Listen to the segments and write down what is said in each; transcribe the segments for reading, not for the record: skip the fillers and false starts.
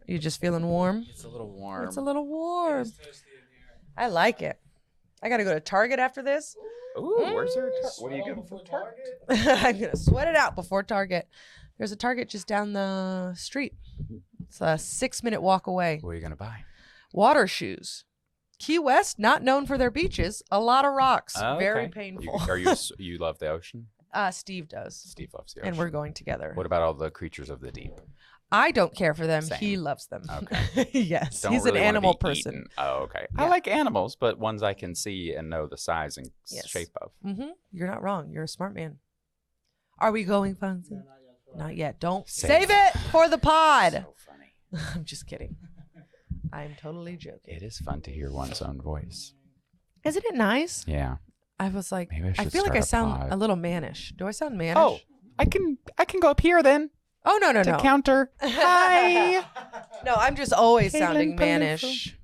You just feeling warm? It's a little warm. It's a little warm. I like it. I got to go to Target after this. Ooh, where's there? What are you getting for Target? I'm going to sweat it out before Target. There's a Target just down the street. It's a 6-minute walk away. What are you going to buy? Water shoes. Key West, not known for their beaches. A lot of rocks. Oh, okay. Very painful. You love the ocean? Steve does. Steve loves the ocean. And we're going together. What about all the creatures of the deep? I don't care for them. Same. He loves them. Okay. Yes. Don't He's really an wanna animal be person. eaten. Oh, okay. Yeah. I like animals, but ones I can see and know the size and shape of. Mm-hmm. You're not wrong. You're a smart man. Are we going, Fonzie? Not yet. Don't Save it for the pod. So funny. I'm just kidding. I'm totally joking. It is fun to hear one's own voice. Isn't it nice? Yeah. I was like, Maybe I I should feel like I start a sound pod. a little mannish. Do I sound mannish? Oh, I can go up here then Oh, no. to counter. Hi. No, I'm just always Caitlin sounding Peluffo. mannish.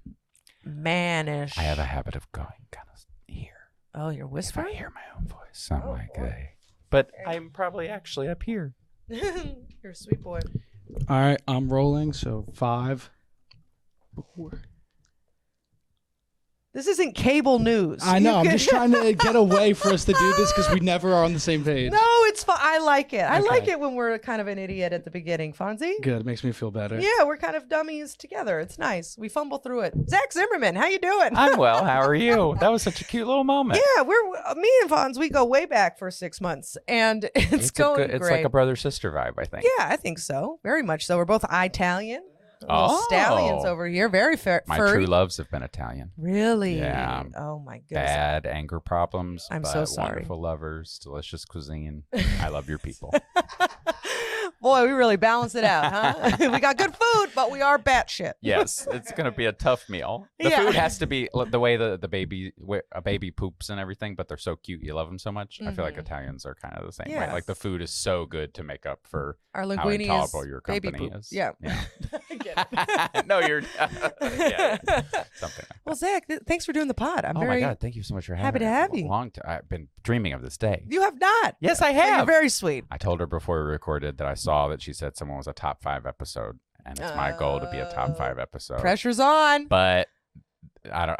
Mannish. I have a habit of going kind of here. Oh, you're If I whispering? hear my own voice, I'm like, boy. hey. But I'm probably actually up here. You're a sweet boy. All right, I'm rolling. So 5, 4. This isn't cable news. I know. I'm just trying to get away for us to do this because we never are on the same page. No, it's fun. I like it. I like Okay. it when we're kind of an idiot at the beginning, Fonzie. Good. It makes me feel better. Yeah, we're kind of dummies together. It's nice. We fumble through it. Zach Zimmerman, how you doing? I'm well. How are you? That was such a cute little moment. Yeah, me and Fonz, we go way back for 6 months, and it's going It's great. like a brother-sister vibe, I think. Yeah, I think so. Very much so. We're both Italian. Little stallions Oh. over here. Very My furry. true loves have been Italian. Really? Yeah. Oh my goodness. Bad anger problems. I'm but so sorry. Wonderful lovers, delicious cuisine. I love your people. Boy, we really balance it out, huh? We got good food, but we are batshit. Yes, it's gonna be a tough meal. The Yeah. food has to be the way a baby poops and everything, but they're so cute. You love them so much. I feel like Italians are kind of the same way. Yes. Like the food is so good to make up for Our how linguine is intolerable your baby company poop. is. Yeah. Yeah. I get it. No, you're yeah, something. Like Well, Zach, thanks for doing the pod. I'm oh very my God! Thank you so much for having happy to me. have For a you. Long time. I've been dreaming of this day. You have not. Yes, I But You're have. very sweet. I told her before we recorded that I saw that she said someone was a top 5 episode, and it's my goal to be a top 5 episode. Pressure's on. But I don't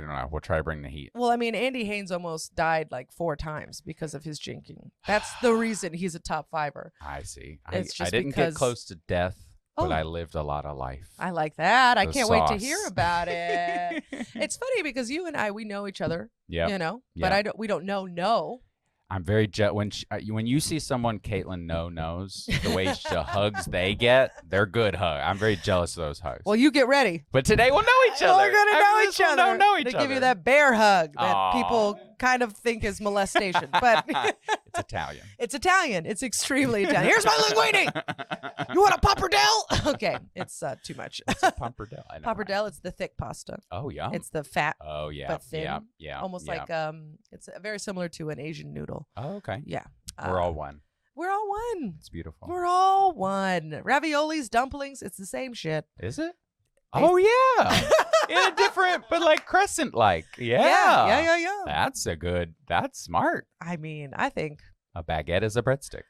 know. We'll try to bring the heat. Well, I mean, Andy Haynes almost died like 4 times because of his jinking. That's the reason he's a top 5er. I see. It's I just didn't because- get close to death, but Oh. I lived a lot of life. I like that. I The can't wait to sauce. hear about it. It's funny because you and I, we know each other, Yeah. you know, but Yeah. we don't know. I'm very when you see someone Caitlin knows the way she hugs they get, they're good hugs. I'm very jealous of those hugs. Well, you get ready. But today we'll know each other. We're going to know After each this, we'll other. know each They give you other. that bear hug that Aw. people kind of think is molestation, but It's Italian. it's Italian. It's extremely Italian. Here's my linguine. You want a pappardelle? Okay, it's too much. It's a pappardelle. I know. Pappardelle, it's the thick pasta. Oh yeah. It's the fat, Oh yeah. but thin. Yeah. almost yeah. like it's very similar to an Asian noodle. Oh okay. Yeah. We're all one. We're all one. It's beautiful. We're all one. Raviolis, dumplings, it's the same shit. Is it? Oh yeah. In a different, but like crescent like. Yeah. Yeah. That's smart. I mean, I think A baguette is a breadstick.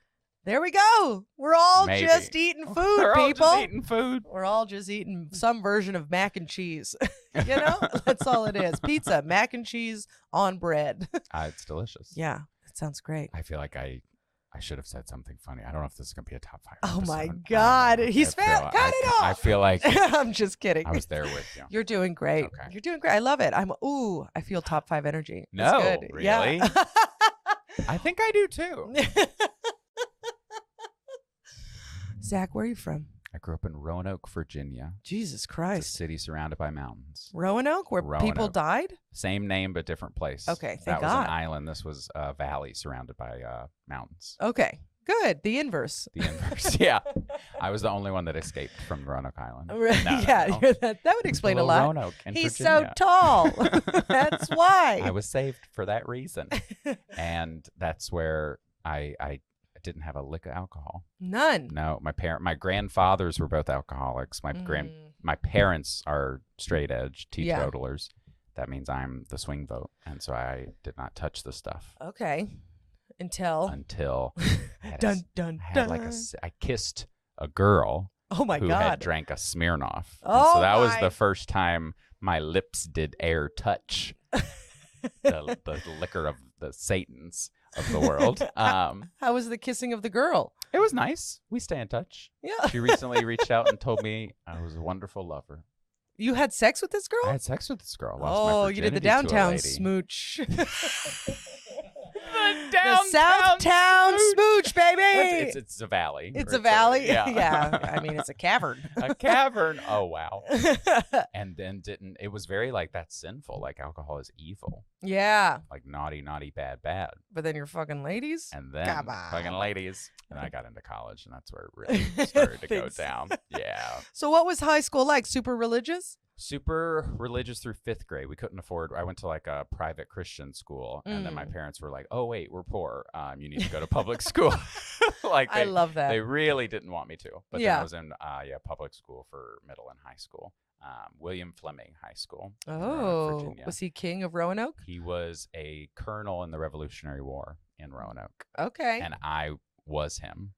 there we go. We're all Maybe. just eating food, We're all people. just eating food. We're all just eating some version of mac and cheese. You know, that's all it is. Pizza, mac and cheese on bread. It's delicious. Yeah, that sounds great. I feel like I should have said something funny. I don't know if this is gonna be a top 5. Oh my episode. God, I don't know. he's I feel- fat. Cut it off. I feel like I'm just kidding. I was there with you. You're doing great. Okay. You're doing great. I love it. I feel top 5 energy. It's No, good. really? Yeah. I think I do too. Zach, where are you from? I grew up in Roanoke, Virginia. Jesus It's a Christ. city surrounded by mountains. Roanoke, where people Roanoke. died? Same name, but different place. Okay, thank that was God. an island. This was a valley surrounded by mountains. Okay, good. The inverse. The inverse. Yeah. I was the only one that escaped from Roanoke Island. No, yeah, no. that would explain a Little lot. Roanoke in He's Virginia. so tall. That's why. I was saved for that reason. And that's where I didn't have a lick of alcohol. None. No, my grandfathers were both alcoholics. My parents are straight edge Yeah. teetotalers. That means I'm the swing vote, and so I did not touch the stuff Okay. Until. until I had Dun, dun, I had dun. I kissed a girl Oh my who had God. drank a Smirnoff. And Oh so that was my- the first time my lips did air touch the liquor of the Satans of the world. How was the kissing of the girl? It was nice. We stay in touch. Yeah. She recently reached out and told me I was a wonderful lover. You had sex with this girl? I had sex with this girl. Lost my Oh, you did the virginity to a downtown lady. smooch. The The Southtown smooch, baby. It's a valley. It's Or a valley. Yeah. Yeah. I mean, it's a cavern. A cavern. Oh, wow. And then it was very like, that's sinful. Like alcohol is evil. Yeah. Like naughty, naughty, bad, bad. But then you're fucking ladies. And then Come on. fucking ladies. And I got into college and that's where it really started to go Things- down. Yeah. So what was high school like? Super religious? Super religious through 5th grade. We couldn't afford. I went to like a private Christian school, and then my parents were like, "Oh wait, we're poor. You need to go to public school." Like I love that. They really didn't want me to. But then Yeah. I was in public school for middle and high school. William Fleming High School. in Roanoke, Oh, Virginia. was he king of Roanoke? He was a colonel in the Revolutionary War in Roanoke, Okay. and I was him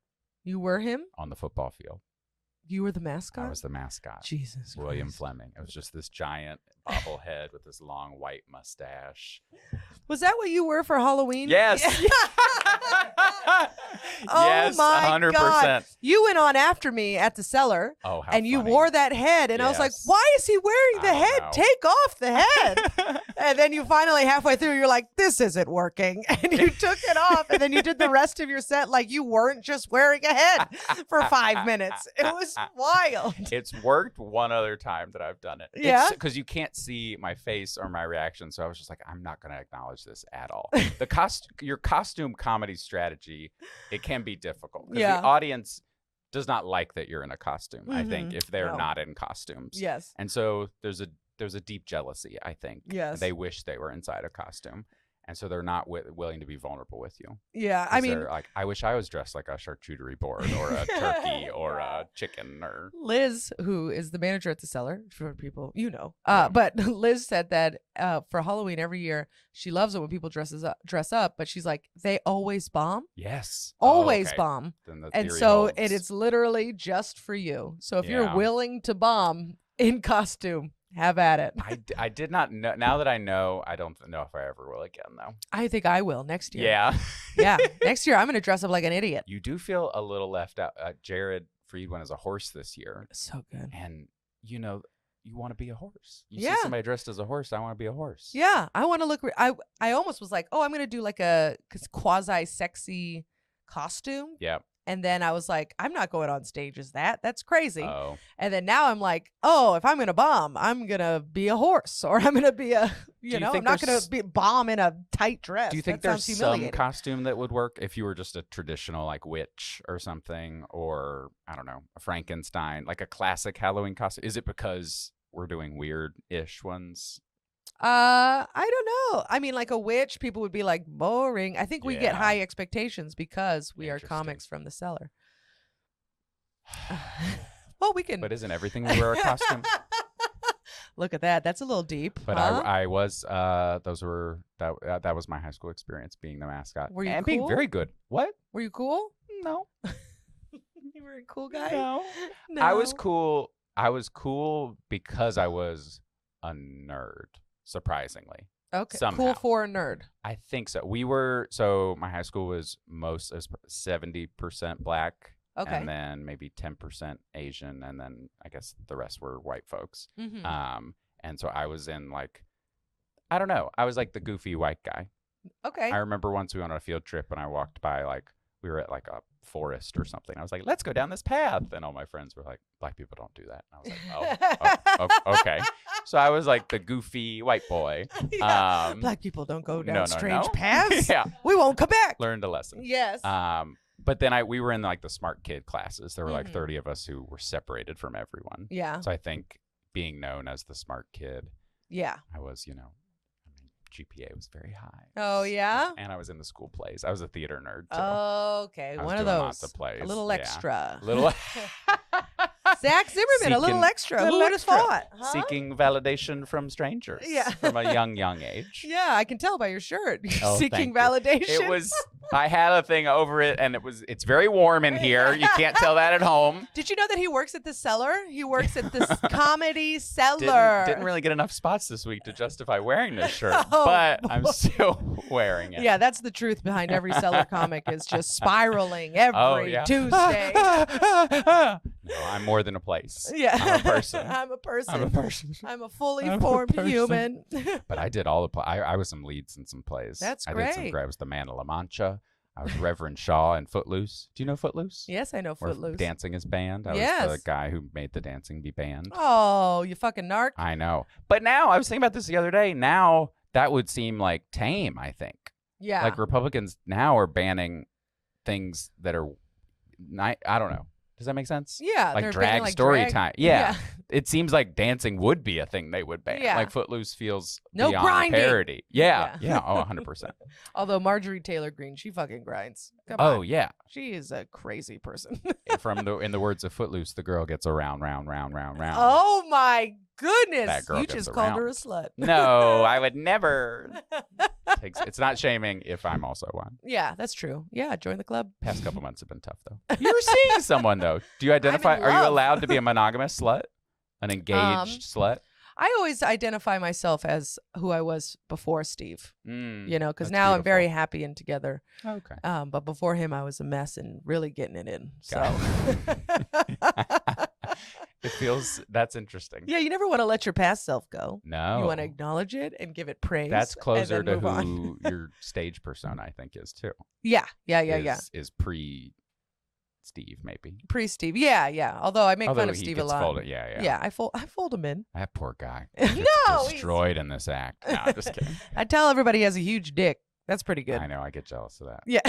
You were him? on the football field. You were the mascot? I was the mascot. Jesus William Christ. Fleming. It was just this giant bobblehead with this long white mustache. Was that what you were for Halloween? Yes. Oh yes, my 100%. God. You went on after me at the cellar. Oh, how and you funny. wore that head, and I was like, Yes. why is he wearing the I don't head? know. Take off the head. And then you finally, halfway through, you're like, this isn't working. And you took it off, and then you did the rest of your set like you weren't just wearing a head for 5 minutes. It was wild. It's worked one other time that I've done it. Yeah? Because you can't see my face or my reaction, so I was just like, I'm not going to acknowledge this at all. Your costume comedy strategy, it can be difficult because Yeah. the audience does not like that you're in a costume. I think if they're No. not in costumes, Yes. and so there's a deep jealousy. I think Yes. they wish they were inside a costume, and so they're not willing to be vulnerable with you. Yeah. 'Cause I mean, they're like, I wish I was dressed like a charcuterie board or a turkey or Yeah. a chicken or. Liz, who is the manager at the cellar, for people you know, Yeah. but Liz said that for Halloween every year, she loves it when people dress up, but she's like, they always bomb, Yes. always okay. bomb, Then the and theory so holds. it is literally just for you. So if you're Yeah. willing to bomb in costume, have at it. I did not know. Now that I know, I don't know if I ever will again, though. I think I will next year. Yeah. Yeah, next year I'm gonna dress up like an idiot. You do feel a little left out. Jared Freed went as a horse this year, So good. and you want to be a horse. You Yeah. see somebody dressed as a horse, I want to be a horse. Yeah, I want to look. I almost was like, oh, I'm gonna do like a quasi sexy costume. Yep. And then I was like, I'm not going on stage as that. That's crazy. Oh. And then now I'm like, oh, if I'm going to bomb, I'm going to be a horse, or I'm going to be a, you I'm think not going there's- to be bomb in a tight dress. Do you think That there's sounds some humiliating. costume that would work if you were just a traditional like witch or something, or I don't know, a Frankenstein, like a classic Halloween costume? Is it because we're doing weird-ish ones? I don't know. I mean, like a witch, people would be like boring. I think we get Yeah. high expectations because we are Interesting. comics from the cellar. Well, we can But isn't everything we wear a costume? look at that. That's a little deep. But huh? I was that was my high school experience, being the mascot. Were you and being cool? very good. What? Were you cool? No. You were a cool guy. No. No. I was cool. I was cool because I was a nerd, surprisingly. Okay. somehow. Cool for a nerd. I think so. My high school was 70% black. Okay. And then maybe 10% Asian, and then I guess the rest were white folks. Mm-hmm. And so I was in like, I don't know, I was like the goofy white guy. Okay. I remember once we went on a field trip and I walked by, like, we were at like a forest or something. I was like, let's go down this path. And all my friends were like, black people don't do that. And I was like, oh, okay. So I was like the goofy white boy. Yeah. Black people don't go down no, strange no. paths. Yeah. We won't come back. Learned a lesson. Yes. But then we were in like the smart kid classes. There were like Mhm. 30 of us who were separated from everyone. Yeah. So I think being known as the smart kid, Yeah. I was, GPA was very high. Oh, yeah? And I was in the school plays. I was a theater nerd too. Okay. I was One of doing those. lots of plays. A little Yeah. extra. Little. Zach Zimmerman, a little Seeking- extra. Who little would have extra. thought? Huh? Seeking validation from strangers. Yeah. From a young age. Yeah, I can tell by your shirt. You're Oh, seeking thank you. validation. It was. I had a thing over it, and it's very warm in here. You can't tell that at home. Did you know that he works at the cellar? He works at this comedy cellar. Didn't really get enough spots this week to justify wearing this shirt, Oh, but I'm still wearing it. Yeah, that's the truth behind every cellar comic is just spiraling every Oh, yeah. Tuesday. No, I'm more than a place. Yeah. I'm a person. I'm a person. I'm a person. I'm a fully I'm a formed person. human. But I did all the I was some leads in some plays. That's I did great. I was the Man of La Mancha. I was Reverend Shaw in Footloose. Do you know Footloose? Yes, I know Where Footloose. dancing is banned. I was Yes. the guy who made the dancing be banned. Oh, you fucking narc. I know. But now, I was thinking about this the other day. Now, that would seem like tame, I think. Yeah. Like Republicans now are banning things that are, I don't know. Does that make sense? yeah. Like they're drag banning, like, story drag. time. Yeah. It seems like dancing would be a thing they would ban. Yeah. Like Footloose feels No beyond grinding. parody. Yeah. Yeah. Yeah. Oh, 100%. Although Marjorie Taylor Greene, she fucking grinds. Come Oh, on. yeah. She is a crazy person. In the words of Footloose, the girl gets around, round, round, round, round. Oh my goodness. That girl You gets just called her a around. slut. No, I would never. It's not shaming if I'm also one. Yeah, that's true. Yeah, join the club. Past couple months have been tough, though. You're seeing someone, though. Do you identify? in Are you love. allowed to be a monogamous slut? An engaged slut? I always identify myself as who I was before Steve, you know, because that's now I'm very beautiful. happy and together. Okay. But before him, I was a mess and really getting it in. So, It feels, that's interesting. yeah, you never want to let your past self go. No. You want to acknowledge it and give it praise. That's closer and to then move on. who your stage persona, I think, is, too. Yeah. Is pre-Steve, maybe. Pre-Steve. Yeah. Although I make Although fun of he Steve a gets lot. folded. Yeah. Yeah, I fold him in. That poor guy. No, Gets he's- destroyed in this act. No, I'm just kidding. I tell everybody he has a huge dick. That's pretty good. I know. I get jealous of that. Yeah.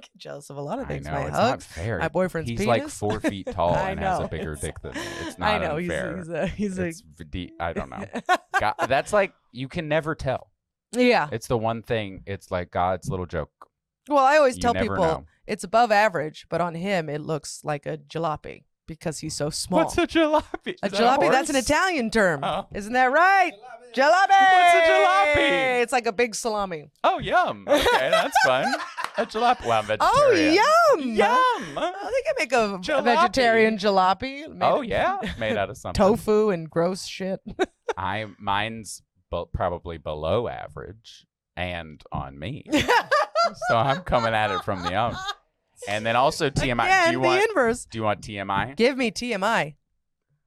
Get jealous of a lot of things. I know. My It's hugs, not fair. my boyfriend's He's penis. like 4 feet tall I and has a know. bigger It's- dick than me. It's I not know unfair. he's a I don't know. God, that's like, you can never tell. yeah. It's the one thing. It's like God's little joke. Well, I always You tell never people know. it's above average, but on him it looks like a jalopy because he's so small. What's a jalopy? A Is that jalopy? That's an horse? Italian term. Oh. Isn't that right? Jalopy. What's a jalopy? It's like a big salami. Oh, yum. Okay, that's fun. A jalopy. Well, I'm Oh, vegetarian. yum. Yum. I think I make a Jalopy. vegetarian jalopy. Made Oh, of yeah. Made out of something. tofu and gross shit. Mine's probably below average and on me. So I'm coming at it from the up. And then also TMI. Again, do the inverse. you want TMI? Give me TMI.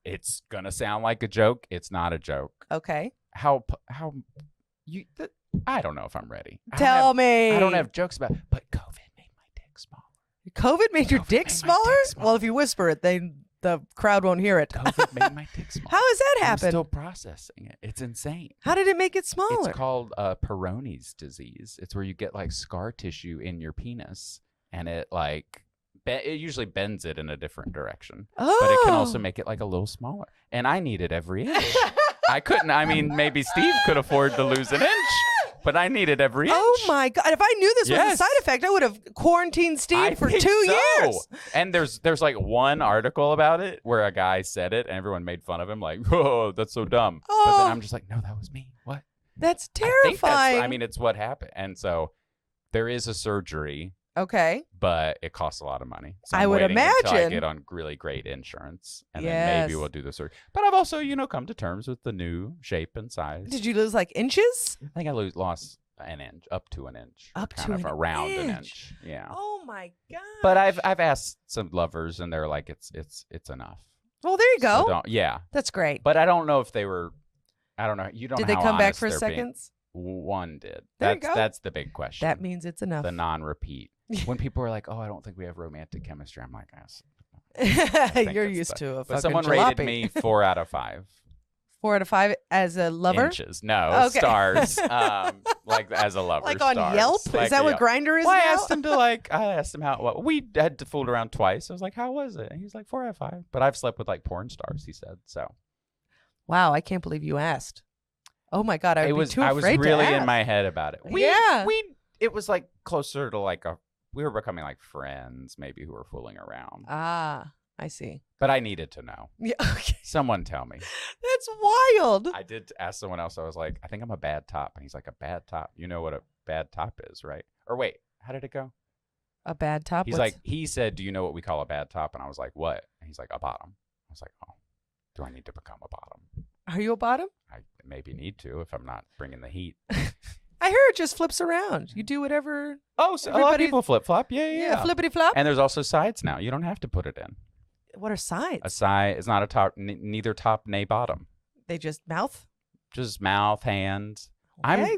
It's gonna sound like a joke. It's not a joke. Okay. I don't know if I'm ready. Tell me. I don't have jokes about. But COVID made my dick smaller. COVID made your COVID dick made my smaller? dick smaller. Well, if you whisper it, the crowd won't hear it. COVID made my dick smaller. How does that I'm happen? still processing it. It's insane. How did it make it smaller? It's called Peyronie's disease. It's where you get like scar tissue in your penis, and it like it usually bends it in a different direction, oh. but it can also make it like a little smaller. And I needed every inch. I couldn't. I mean, maybe Steve could afford to lose an inch, but I needed every inch. Oh my God! If I knew this was a Yes. side effect, I would have quarantined Steve I for think 2 so. years. And there's like one article about it where a guy said it, and everyone made fun of him, like, "Oh, that's so dumb." But Oh. then I'm just like, "No, that was me. What?" That's I think terrifying. I mean, it's what happened. And so there is a surgery, okay. but it costs a lot of money. So I I'm would waiting until I imagine. get on really great insurance, and then Yes. maybe we'll do the surgery. But I've also, come to terms with the new shape and size. Did you lose like inches? I think I lost an inch, up to an inch, Up kind to of an around an inch. inch. Yeah. Oh my God! But I've asked some lovers, and they're like, it's enough. Well, there you So go. yeah. That's great. But I don't know if they were. I don't know. You don't. Did know they how come back honest for they're being. seconds? One did. There you go. That's the big question. That means it's enough. the non-repeat. When people are like, "Oh, I don't think we have romantic chemistry," I'm like, "Yes." You're it's used the- to a But fucking someone jalopy. rated me 4 out of 5 4 out of 5 as a lover. inches. No, Okay. stars. Like as a lover. Like on stars. Yelp? Like Is that a what Yelp. Grinder is Well, I now? asked him how. Well, we had to fool around twice. I was like, "How was it?" And he's like, 4 out of 5. But I've slept with like porn stars. He said so. Wow, I can't believe you asked. Oh my God, I was too I was afraid really to ask. in my head about it. Yeah. It was like closer to like we were becoming like friends, maybe, who were fooling around. Ah, I see. But I needed to know. Yeah. Okay. Someone tell me. That's wild. I did ask someone else. I was like, I think I'm a bad top. And he's like, a bad top? You know what a bad top is, right? Or wait, how did it go? A bad top? He's like, he said, do you know what we call a bad top? And I was like, what? And he's like, a bottom. I was like, oh, do I need to become a bottom? Are you a bottom? I maybe need to if I'm not bringing the heat. I hear it just flips around. You do whatever. Oh, so a lot of people flip flop. Yeah. Flippity flop. And there's also sides now. You don't have to put it in. What are sides? A side is not a top, neither top nor bottom. They just mouth? Just mouth, hands. Okay.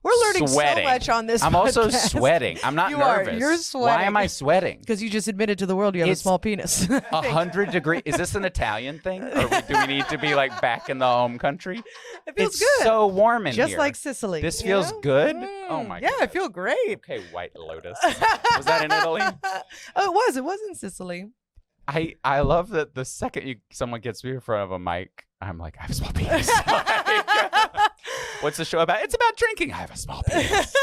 We're learning sweating. so much on this I'm also podcast. sweating. I'm not You nervous. are. You're sweating. Why am I sweating? Because you just admitted to the world you have It's a small penis. 100 degrees. Is this an Italian thing? Or do we need to be like back in the home country? It feels It's good. so warm in Just here. like Sicily. This you feels know? good? Oh my Yeah, I goodness. feel great. Okay, White Lotus. Was that in Italy? Oh, it was. It was in Sicily. I love that the second someone gets me in front of a mic, I'm like, I have a small penis. What's the show about? It's about drinking. I have a small penis.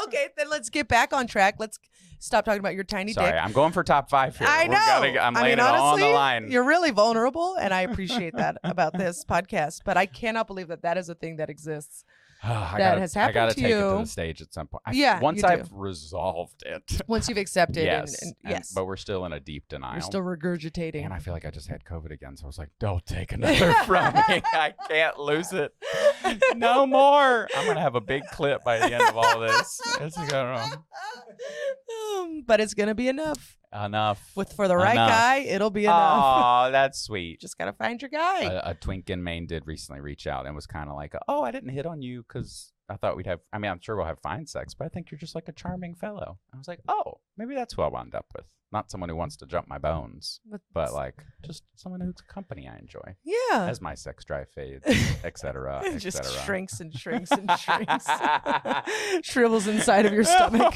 Okay, then let's get back on track. Let's stop talking about your tiny Sorry, dick. I'm going for top 5 here. I know. I'm I laying mean, it all on honestly, the line. You're really vulnerable, and I appreciate that about this podcast. But I cannot believe that that is a thing that exists. Has happened I gotta to take it you. to the stage at some point. Yeah, Once you do. I've resolved it. Once you've accepted, Yes. and and- yes, but we're still in a deep denial. you're still regurgitating. And I feel like I just had COVID again, so I was like, "Don't take another from me. I can't lose it. No more. I'm gonna have a big clip by the end of all this. It's gonna But it's gonna be enough. enough. For the right Enough. guy, it'll be enough. Oh, that's sweet. Just gotta find your guy. A twink in Maine did recently reach out and was kind of like, "Oh, I didn't hit on you because I thought we'd have. I mean, I'm sure we'll have fine sex, but I think you're just like a charming fellow." I was like, "Oh, maybe that's who I wound up with. Not someone who wants to jump my bones, but like just someone whose company I enjoy yeah, as my sex drive fades, etc., it just etc." shrinks and shrinks and shrinks, shrivels inside of your stomach.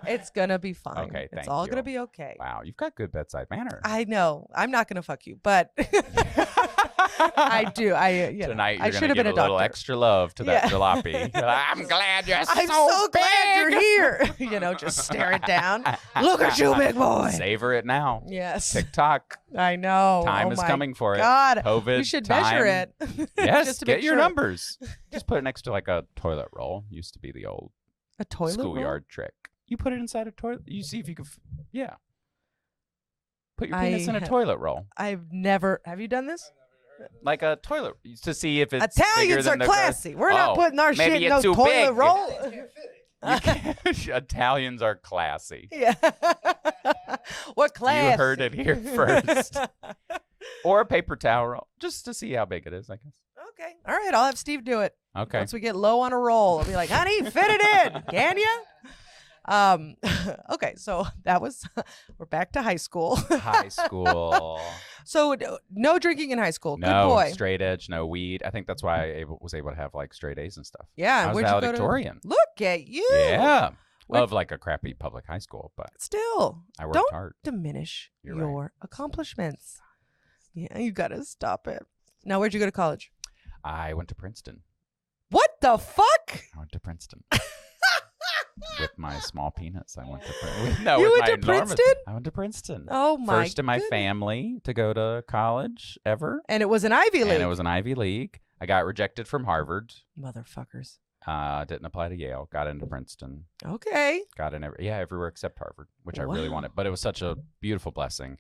It's gonna be fine. Okay, it's thank all you. gonna be okay. Wow, you've got good bedside manner. I know. I'm not gonna fuck you, but I do. Tonight I you're should gonna have give been a a little doctor. extra love to that Yeah. jalopy. You're like, I'm glad you're I'm so so glad big." you're here. Just stare it down. Look at you, big boy. Savor it now. Yes, TikTok. I know. Time Oh is my coming for it. God, COVID. we should time. measure it. Yes, Just to get make your sure. numbers. Just put it next to like a toilet roll. Used to be the old A toilet roll? schoolyard trick. You put it inside a toilet. You see if you can. Yeah. Put your penis in a toilet roll, I've never. Have you done this? like a toilet, to see if it's bigger Italians than are the- classy. We're not Oh, putting our maybe shit in it's no too toilet big. roll. You can't- Italians are classy. Yeah. What class? You heard it here first. Or a paper towel roll, just to see how big it is, I guess. Okay. All right. I'll have Steve do it. Okay. Once we get low on a roll, I'll be like, honey, fit it in. Can you? Okay. So that was, we're back to high school. High school. So no drinking in high school. Good No boy. straight edge, no weed. I think that's why I was able to have like straight A's and stuff. Yeah. I was where'd you go to? valedictorian. Look at you. Yeah. Where'd- Of like a crappy public high school, but Still. I worked Don't hard. diminish You're your right. accomplishments. Yeah, you got to stop it. Now, where'd you go to college? I went to Princeton. What the fuck? I went to Princeton. With my small penis, I went to Princeton. No, You with went my to enormous- Princeton? I went to Princeton. Oh my First in my goodness. family to go to college ever. And it was an Ivy League. And it was an Ivy League. I got rejected from Harvard. Motherfuckers. Didn't apply to Yale. Got into Princeton. Okay. Got in everywhere except Harvard, which I really Wow. wanted. But it was such a beautiful blessing.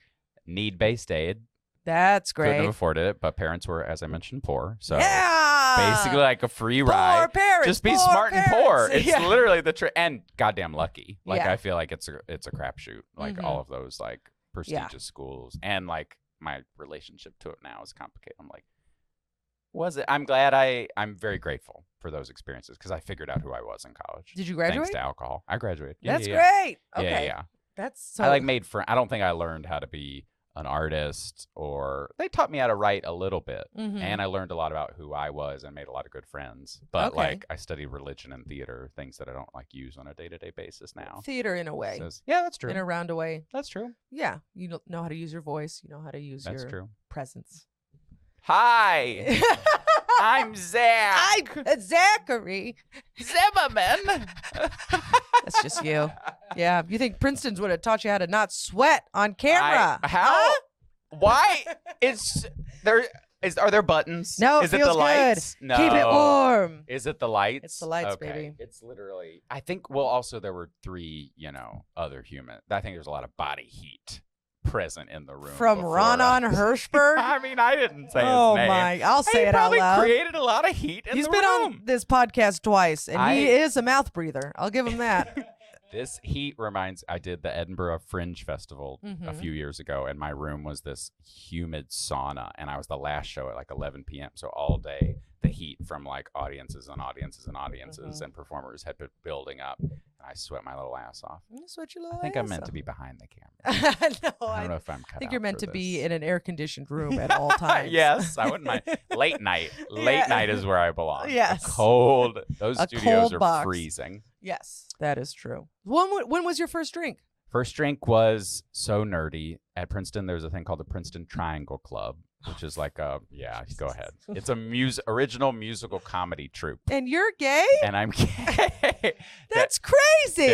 Need-based aid. That's Couldn't have great. afforded it, but parents were, as I mentioned, poor. So yeah. basically like a free Poor ride. parents. Just be poor smart and poor. parents. It's Yeah. literally the and goddamn lucky. Like Yeah. I feel like it's a crapshoot. Like Mhm. all of those like prestigious schools, and like my relationship to it now is complicated. I'm like, was it? I'm glad I'm very grateful for those experiences because I figured out who I was in college. Did you Thanks graduate? to alcohol. I graduated. Yeah, That's yeah, yeah. great. Okay. Yeah, yeah. That's so. I like made friends. I don't think I learned how to be an artist, or they taught me how to write a little bit. Mhm. And I learned a lot about who I was and made a lot of good friends. But Okay. like I studied religion and theater, things that I don't like use on a day-to-day basis now. theater in a way. So yeah, that's true. In a round way. That's true. Yeah. You don't know how to use your voice. You know how to use That's your true. presence. Hi. I'm Zach. I'm Zachary. Zimmerman. That's just you. Yeah. You think Princeton's would have taught you how to not sweat on camera? How? Huh? Why? Are there buttons? No, Is it it the feels lights? good. No. Keep it warm. Is it the lights? It's the lights, okay. baby. It's literally. I think. Well, also there were 3, other human. I think there's a lot of body heat present in the room. From before Ronan Hirschberg. I mean, I didn't say Oh his name. my! I'll say He it out probably loud. created a lot of heat in He's the been room. on this podcast twice, and he is a mouth breather. I'll give him that. This heat reminds. I did the Edinburgh Fringe Festival a Mhm. few years ago, and my room was this humid sauna, and I was the last show at like 11 p.m. So all day, the heat from like audiences and audiences and audiences Mhm. and performers had been building up, and I sweat my little ass off. That's what you look I think I'm meant to be behind the camera. No, I I don't know if I'm cut I think out you're meant for to be this. in an air-conditioned room at all times. Yes, I wouldn't mind. Late night. Late Yeah. night is where I belong. Yes. Those A studios cold are box. freezing. Yes, that is true. When was your first drink? First drink was so nerdy. At Princeton, there's a thing called the Princeton Triangle Club, which is like go ahead. It's a original musical comedy troupe. And you're gay? And I'm gay. That's crazy.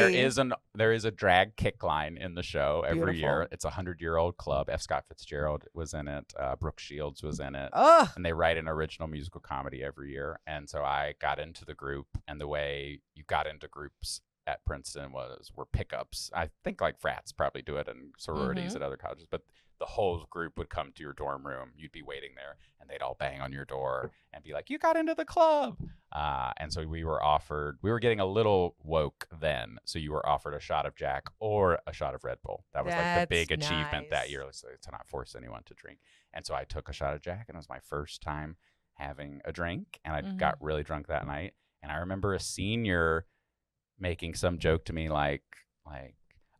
There is a drag kick line in the show every Beautiful. year. It's a 100-year-old club. F. Scott Fitzgerald was in it. Brooke Shields was in it. Ugh. And they write an original musical comedy every year. And so I got into the group, and the way you got into groups at Princeton were pickups. I think like frats probably do it and sororities Mhm. at other colleges, but the whole group would come to your dorm room. You'd be waiting there, and they'd all bang on your door and be like, "You got into the club." And so we were getting a little woke then. So you were offered a shot of Jack or a shot of Red Bull. That was like the That's big achievement that nice. year, to not force anyone to drink. And so I took a shot of Jack, and it was my first time having a drink, and I Mhm. got really drunk that night. And I remember a senior making some joke to me like,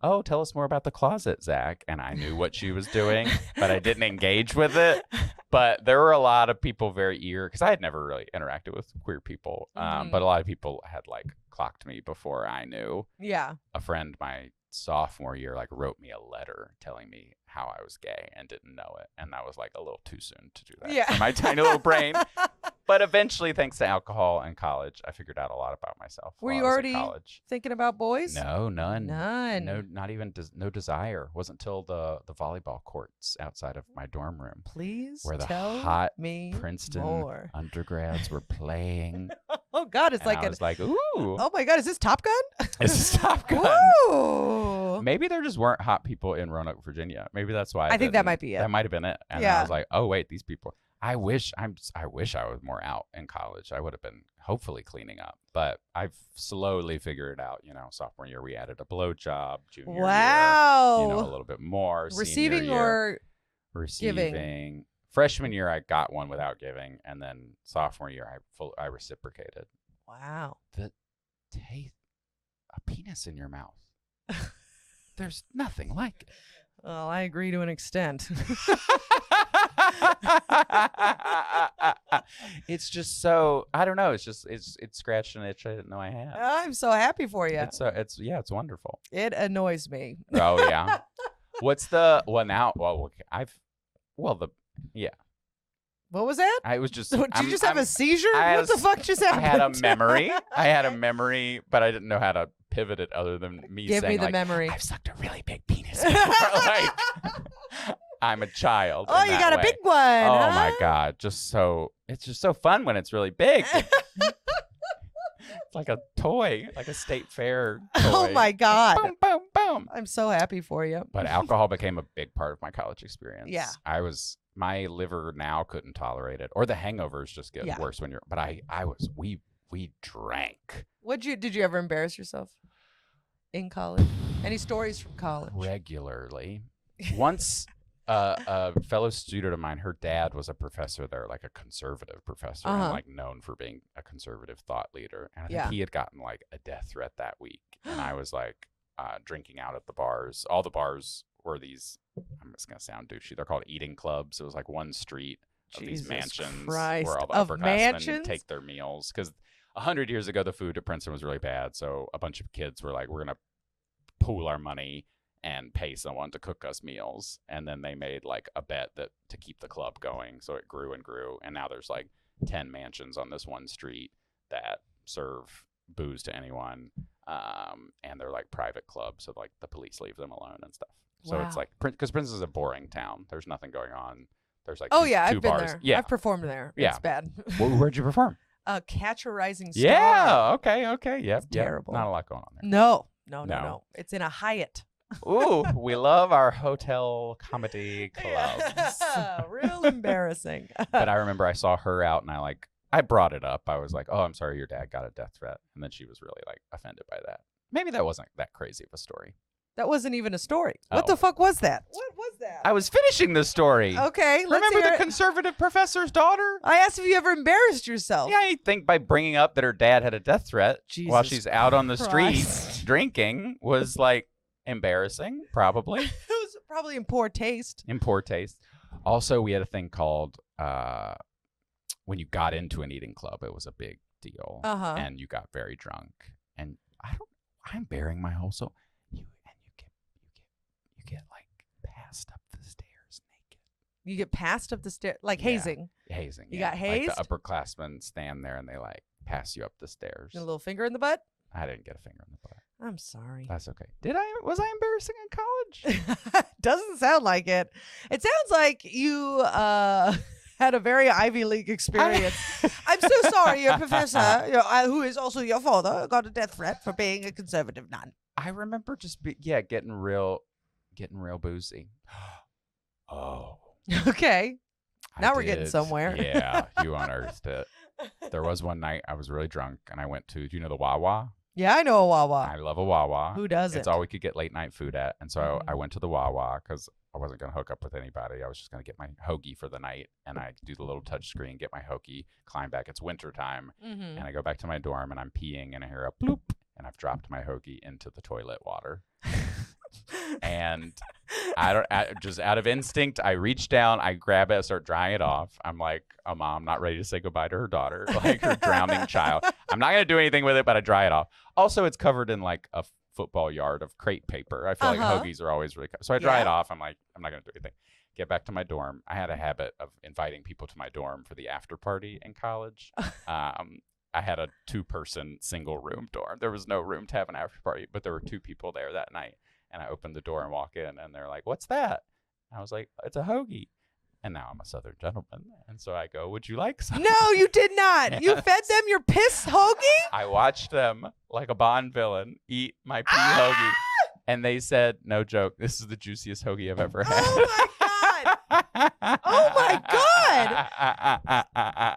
"Oh, tell us more about the closet, Zach." And I knew what she was doing, but I didn't engage with it. But there were a lot of people very eager, because I had never really interacted with queer people. Mhm. But a lot of people had like clocked me before I knew. Yeah. A friend my sophomore year wrote me a letter telling me how I was gay and didn't know it. And that was like a little too soon to do that Yeah. for my tiny little brain. But eventually, thanks to alcohol and college, I figured out a lot about myself. Were while you I was already in college? thinking about boys? No, none. None. No, not even no desire. Wasn't until the volleyball courts outside of my dorm room Please where the tell hot me Princeton more. undergrads were playing. Oh God, it's And like I was like, ooh, Oh my God, is this Top Gun? this is Top Gun. Ooh. Maybe there just weren't hot people in Roanoke, Virginia. Maybe that's why. I think that didn't- might be it. That might have been it. And Yeah. I was like, oh wait, these people. I wish I was more out in college. I would have been hopefully cleaning up. But I've slowly figured it out. Sophomore year we added a blowjob. Junior Wow. year, a little bit more. Senior Receiving year, or receiving. Freshman year I got one without giving, and then sophomore year I reciprocated. wow. Taste a penis in your mouth. There's nothing like it. Well, I agree to an extent. It's just so I don't know. It's scratched an itch I didn't know I had. I'm so happy for you. It's wonderful. It annoys me. Oh yeah. What's the now? Well, What was that? I was just. Did you just have a seizure? I had What the fuck just I happened? had a memory. I had a memory, but I didn't know how to pivot it other than me Give saying me the like, memory. I've sucked a really big penis before. Like, I'm a child. Oh, in you that got a way. big one. Oh huh? my God. It's just so fun when it's really big. It's like a toy, like a state fair toy. Oh my God. Boom, boom, boom. I'm so happy for you. But alcohol became a big part of my college experience. Yeah. My liver now couldn't tolerate it. Or the hangovers just get Yeah. worse when we drank Did you ever embarrass yourself in college? Any stories from college? regularly. Once a fellow student of mine, her dad was a professor there, like a conservative professor, and Uh-huh. like known for being a conservative thought leader. And I think Yeah. he had gotten like a death threat that week. And I was like drinking out at the bars. All the bars were these, I'm just going to sound douchey, they're called eating clubs. It was like one street of these Jesus mansions Christ. where all the Of upperclassmen mansions? take their meals. Because 100 years ago, the food at Princeton was really bad. So a bunch of kids were like, we're going to pool our money and pay someone to cook us meals. And then they made like a bet that to keep the club going. So it grew and grew. And now there's like 10 mansions on this one street that serve booze to anyone. And they're like private clubs. So like the police leave them alone and stuff. So it's like, because Princeton is a boring town. There's nothing going on. There's like two I've been bars. there. Yeah. I've performed there. Yeah. It's bad. Where'd you perform? Catch a Rising Star. Yeah. Okay. Yep. Terrible. Not a lot going on there. No. It's in a Hyatt. Ooh, we love our hotel comedy clubs. Yeah, real embarrassing. But I remember I saw her out and I brought it up. I was like, oh, I'm sorry your dad got a death threat. And then she was really like offended by that. Maybe that wasn't that crazy of a story. That wasn't even a story. What Oh. the fuck was that? What was that? I was finishing the story. Okay, let's Remember hear the it. conservative professor's daughter? I asked if you ever embarrassed yourself. Yeah, I think by bringing up that her dad had a death threat while Jesus she's out on the Christ. street drinking was like embarrassing, probably. It was probably in poor taste. In poor taste. Also, we had a thing called when you got into an eating club, it was a big deal. Uh-huh. And you got very drunk. And I'm bearing my whole soul. You get like passed up the stairs naked. You get passed up the stairs, like Yeah. hazing. Hazing. You yeah. got hazed? Like the upperclassmen stand there and they like pass you up the stairs. A little finger in the butt. I didn't get a finger in the butt. I'm sorry. That's okay. Was I embarrassing in college? Doesn't sound like it. It sounds like you had a very Ivy League experience. I'm so sorry, your professor, who is also your father, got a death threat for being a conservative nun. I remember just getting real boozy. Oh. Okay. I Now we're getting did. somewhere. Yeah, you unearthed it. There was one night I was really drunk and I went to, do you know the Wawa? Yeah, I know a Wawa. I love a Wawa. Who doesn't? It's all we could get late night food at. And so Mhm. I went to the Wawa because I wasn't going to hook up with anybody. I was just going to get my hoagie for the night. And I do the little touch screen, get my hoagie, climb back. It's winter time. Mm-hmm. And I go back to my dorm and I'm peeing and I hear a bloop. And I've dropped my hoagie into the toilet water. And just out of instinct, I reach down, I grab it, I start drying it off. I'm like a mom not ready to say goodbye to her daughter, like her drowning child. I'm not going to do anything with it, but I dry it off. Also, it's covered in like a football yard of crepe paper. I feel like hoagies are always really so I dry it off. I'm like, I'm not going to do anything. Get back to my dorm. I had a habit of inviting people to my dorm for the after party in college. I had a 2-person single room dorm. There was no room to have an after party, but there were 2 people there that night. And I opened the door and walk in, and they're like, "What's that?" And I was like, "It's a hoagie." And now I'm a Southern gentleman, and so I go, "Would you like some?" No, you did not. You fed them your piss hoagie? I watched them like a Bond villain eat my pee hoagie, and they said, "No joke, this is the juiciest hoagie I've ever had." Oh my god! Oh my god!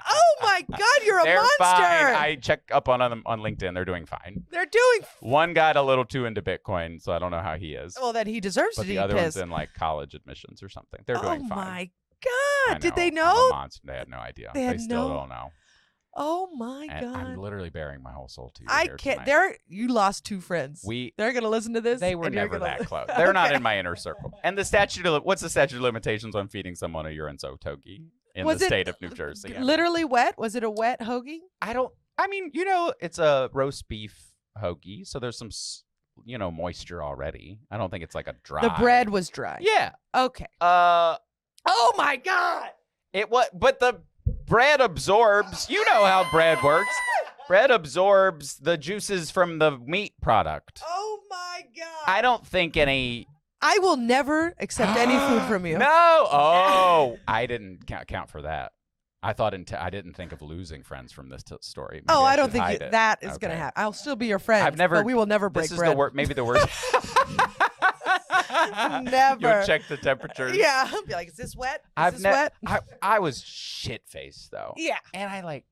Oh my god! You're a They're monster. fine. I check up on them on LinkedIn. They're doing fine. They're doing. One got a little too into Bitcoin, so I don't know how he is. Well, then he deserves But to the eat other piss. one's in like college admissions or something. They're Oh doing fine. my I god! Did they I'm know? a monster. They had no idea. They had still no- don't know. Oh my And I'm god! literally bearing my whole soul to you. I here can't. tonight. You lost 2 friends. They're gonna listen to this. They were and you're never gonna- that close. They're not Okay. in my inner circle. And what's the statute of limitations on feeding someone a urine soaked hoagie in Was the it state of New Jersey? I mean, Literally wet? Was it a wet hoagie? I mean, it's a roast beef hoagie, so there's some, moisture already. I don't think it's like a dry. The bread was dry. Yeah. Okay. Oh my God. But the bread absorbs. You know how bread works. Bread absorbs the juices from the meat product. Oh my god! I don't think any. I will never accept any food from you. No. Oh, I didn't count for that. I thought I didn't think of losing friends from this story. Maybe I don't should think hide it. that is going to Okay. happen. I'll still be your friend. I've never. But we will never break This is bread. maybe the worst. Never. You'll check the temperatures. Yeah. I'll be like, is this wet? Is I've this ne- wet? I was shit faced though. Yeah. And I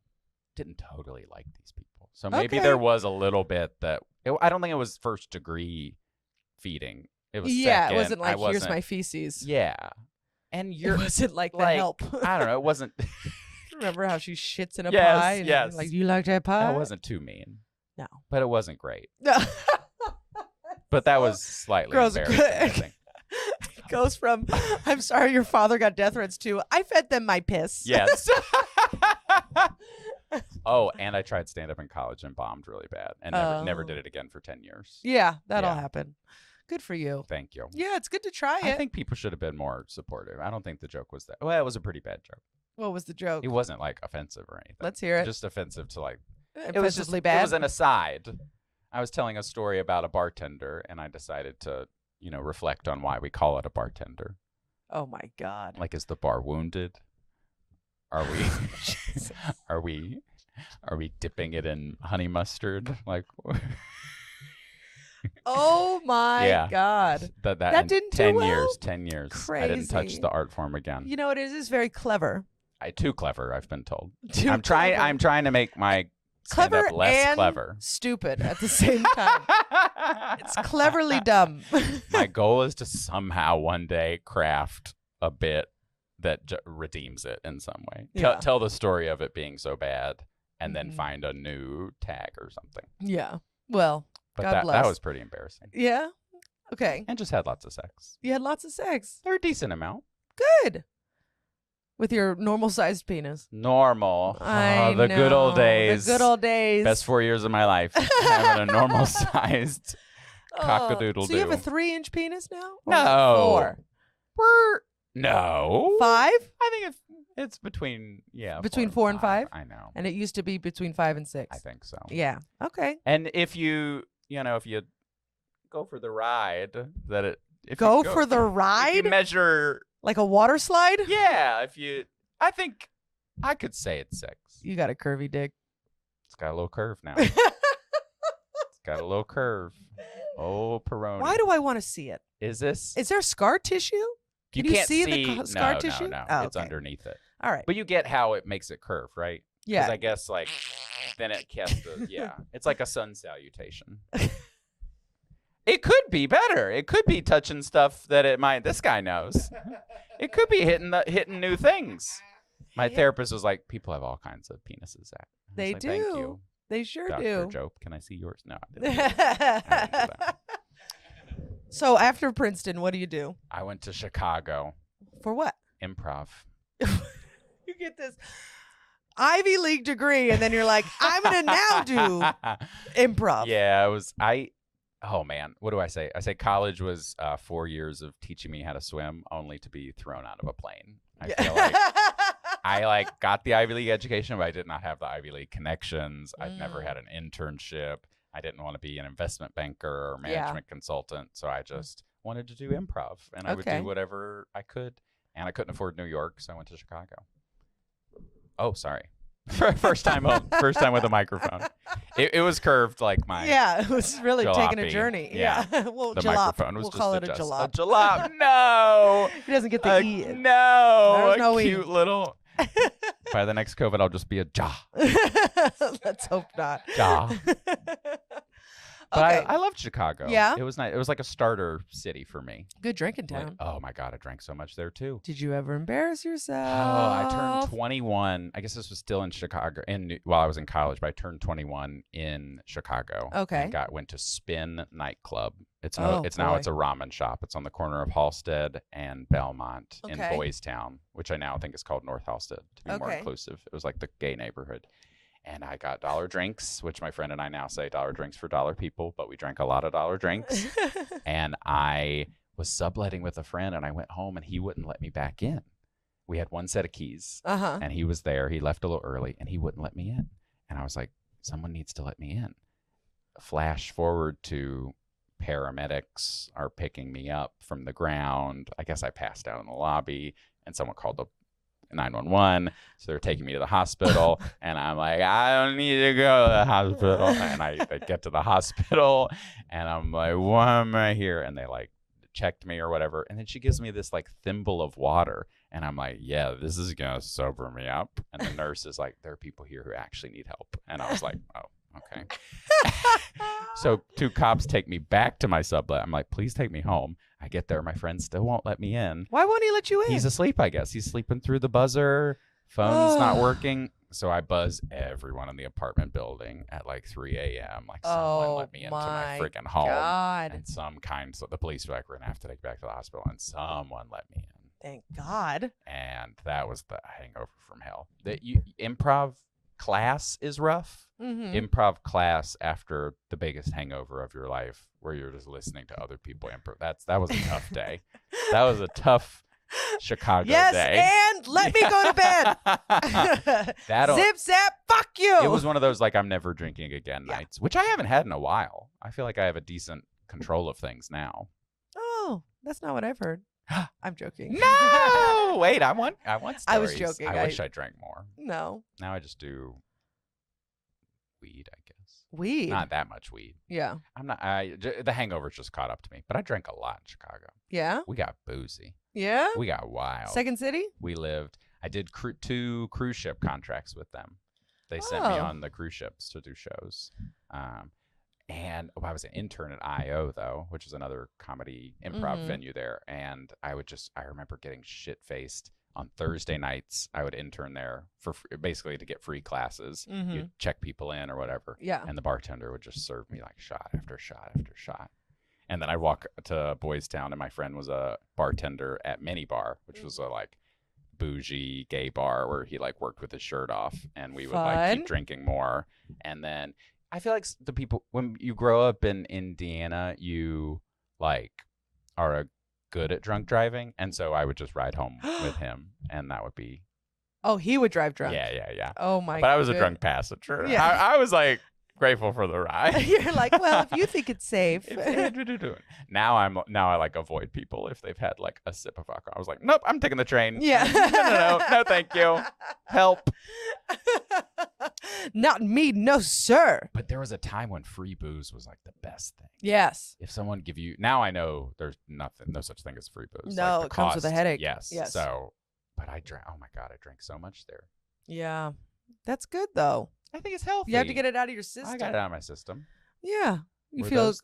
didn't totally like these people. So maybe Okay. there was a little bit that I don't think it was first degree feeding. It was Yeah. second. It wasn't like, here's wasn't- my feces. Yeah. And It you're wasn't like the like, help. I don't know. It wasn't. Remember how she shits in a Yes, pie? And yes. you're like, do you like that pie? That wasn't too mean. No. But it wasn't great. No. But that was slightly Gross. embarrassing, I think. Goes from, I'm sorry your father got death threats to, I fed them my piss. Yes. Oh, and I tried stand up in college and bombed really bad and never did it again for 10 years. Yeah, that'll Yeah. happen. Good for you. Thank you. Yeah, it's good to try I it. think people should have been more supportive. I don't think the joke was that. Well, it was a pretty bad joke. What was the joke? It wasn't like offensive or anything. Let's hear it. Just offensive to like. Offensively It was just. bad. It was an aside. I was telling a story about a bartender, and I decided to, reflect on why we call it a bartender. Oh my God. Like, is the bar wounded? Are we? Are we dipping it in honey mustard? Like. Oh my Yeah. God. That in didn't do 10 well? years. 10 years. I didn't touch Crazy. the art form again. You know, it is very clever. Too clever, I've been told. Too I'm trying. clever. I'm trying to make my Clever stand-up less and clever. stupid at the same time. It's cleverly dumb. My goal is to somehow one day craft a bit that redeems it in some way. Yeah. Tell the story of it being so bad, and then Mhm. find a new tag or something. Yeah. Well, But God that bless. was pretty embarrassing. Yeah. Okay. And just had lots of sex. You had lots of sex. They're a decent amount. Good. With your normal sized penis. Normal. I The good old know, days. The good old days. Best 4 years of my life. Having a normal sized cock-a-doodle-doo. So you have a 3-inch penis now? Or No. 4? No. 5? I think it's between Between 4 and 5? I know. And it used to be between 5 and 6. I think so. Yeah. Okay. And if you go for the ride, that it if Go you for the if ride? you measure, Like a water slide? yeah. I think I could say it's 6. You got a curvy dick. It's got a little curve now. It's got a little curve. Oh, Peroni. Why do I want to see it? Is this? Is there scar tissue? Can you can't see the scar no, tissue? No, Oh, it's okay. underneath it. All right. But you get how it makes it curve, right? Yeah. Because I guess like then it has to. Yeah, it's like a sun salutation. It could be better. It could be touching stuff that it might. This guy knows. It could be hitting new things. My therapist was like, "People have all kinds of penises." I was They like, Thank do. you, They sure Dr. do. Joe. Can I see yours? No, I didn't do that. So after Princeton, what do you do? I went to Chicago. For what? Improv. You get this Ivy League degree, and then you're like, I'm gonna now do improv. Yeah, it was. Oh man, what do I say? I say college was 4 years of teaching me how to swim, only to be thrown out of a plane. I feel like I got the Ivy League education, but I did not have the Ivy League connections. I'd never had an internship. I didn't want to be an investment banker or management consultant, so I just wanted to do improv, and I would Okay. do whatever I could. And I couldn't afford New York, so I went to Chicago. Oh, sorry. First time with a microphone. It was curved like my Yeah, it was really taking a jalopy. journey. Yeah. Well, the jalop. microphone was We'll just call it a adjust- jalop. A jalop. No. He doesn't get the E. No. There's A no E. cute little. By the next COVID, I'll just be a ja. Let's hope not. Ja. But Okay. I loved Chicago. Yeah? It was nice. It was like a starter city for me. Good drinking Like, town. oh my God, I drank so much there too. Did you ever embarrass yourself? Oh, I turned 21. I guess this was still in Chicago, while I was in college. But I turned 21 in Chicago. Okay. And went to Spin nightclub. It's Oh, now boy. it's a ramen shop. It's on the corner of Halstead and Belmont in Okay. Boys Town, which I now think is called North Halstead to be more Okay. inclusive. It was like the gay neighborhood. And I got dollar drinks, which my friend and I now say dollar drinks for dollar people, but we drank a lot of dollar drinks. And I was subletting with a friend, and I went home, and he wouldn't let me back in. We had one set of keys, Uh-huh. and he was there. He left a little early, and he wouldn't let me in. And I was like, someone needs to let me in. Flash forward to paramedics are picking me up from the ground. I guess I passed out in the lobby, and someone called the 911. So they're taking me to the hospital, and I'm like, I don't need to go to the hospital. And they get to the hospital, and I'm like, why am I here? And they checked me or whatever. And then she gives me this thimble of water, and I'm like, yeah, this is gonna sober me up. And the nurse is like, there are people here who actually need help. And I was like, oh, okay. So 2 cops take me back to my sublet. I'm like, please take me home. I get there, my friend still won't let me in. Why won't he let you in? He's asleep, I guess. He's sleeping through the buzzer. Phone's not working. So I buzz everyone in the apartment building at 3 a.m. Someone let me into my freaking home. God. And so the police were like, we're going to have to take you back to the hospital. And someone let me in. Thank God. And that was the hangover from hell. Improv class is rough. Mm-hmm. Improv class after the biggest hangover of your life, where you're just listening to other people improv. That was a tough day. That was a tough Chicago Yes, day. and let me go to bed. Zip zap, fuck you. It was one of those like I'm never drinking again Yeah. nights, which I haven't had in a while. I feel like I have a decent control of things now. Oh, that's not what I've heard. I'm joking. No, wait, I want stories. I was joking. I wish I drank more. No. Now I just do weed, I guess. Weed. Not that much weed. Yeah. The hangover's just caught up to me, but I drank a lot in Chicago. Yeah. We got boozy. Yeah. We got wild. Second City? I did 2 cruise ship contracts with them. They sent me Oh. on the cruise ships to do shows. And I was an intern at IO, though, which is another comedy improv Mhm. venue there. And I remember getting shit-faced on Thursday nights. I would intern there for basically to get free classes. Mhm. You'd check people in or whatever. Yeah. And the bartender would just serve me like shot after shot after shot. And then I'd walk to Boys Town, and my friend was a bartender at Mini Bar, which was a like bougie gay bar where he like worked with his shirt off, and we would like keep Fun. drinking more. And then I feel like the people, when you grow up in Indiana, you like are good at drunk driving, and so I would just ride home with him, and that would be Oh, he would drive drunk. yeah. Oh my. But I was a good- drunk passenger. Yeah. I was like grateful for the ride. You're like, well, if you think it's safe. Now I like avoid people if they've had like a sip of alcohol. I was like, nope, I'm taking the train. Yeah. no, thank you. Help. Not me, no sir. But there was a time when free booze was like the best thing. Yes. If someone give you, now I know there's no such thing as free booze. No, Like, the it comes with a cost, headache. Yes. Yes. So, but I drank. Oh my god, I drank so much there. Yeah. That's good though. I think it's healthy. You have to get it out of your system. I got it out of my system. Yeah. You Were feel those-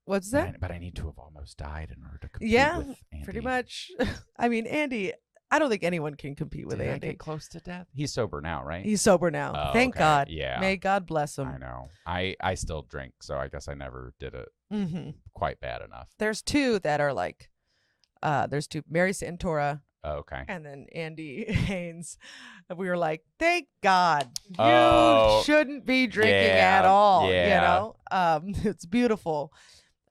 what's that? But I need to have almost died in order to compete Yeah, with Andy. Pretty much. I mean, Andy, I don't think anyone can compete with Did I Andy. get close to death? He's sober now, right? He's sober now. Oh, Thank okay. God. Yeah. May God bless him. I know. I still drink, so I guess I never did it Mm-hmm. quite bad enough. There's two that are like, there's two, Mary Santora Oh, okay. and then Andy Haynes. And we were like, thank God you Oh, shouldn't be drinking yeah, at all. yeah. You know, it's beautiful.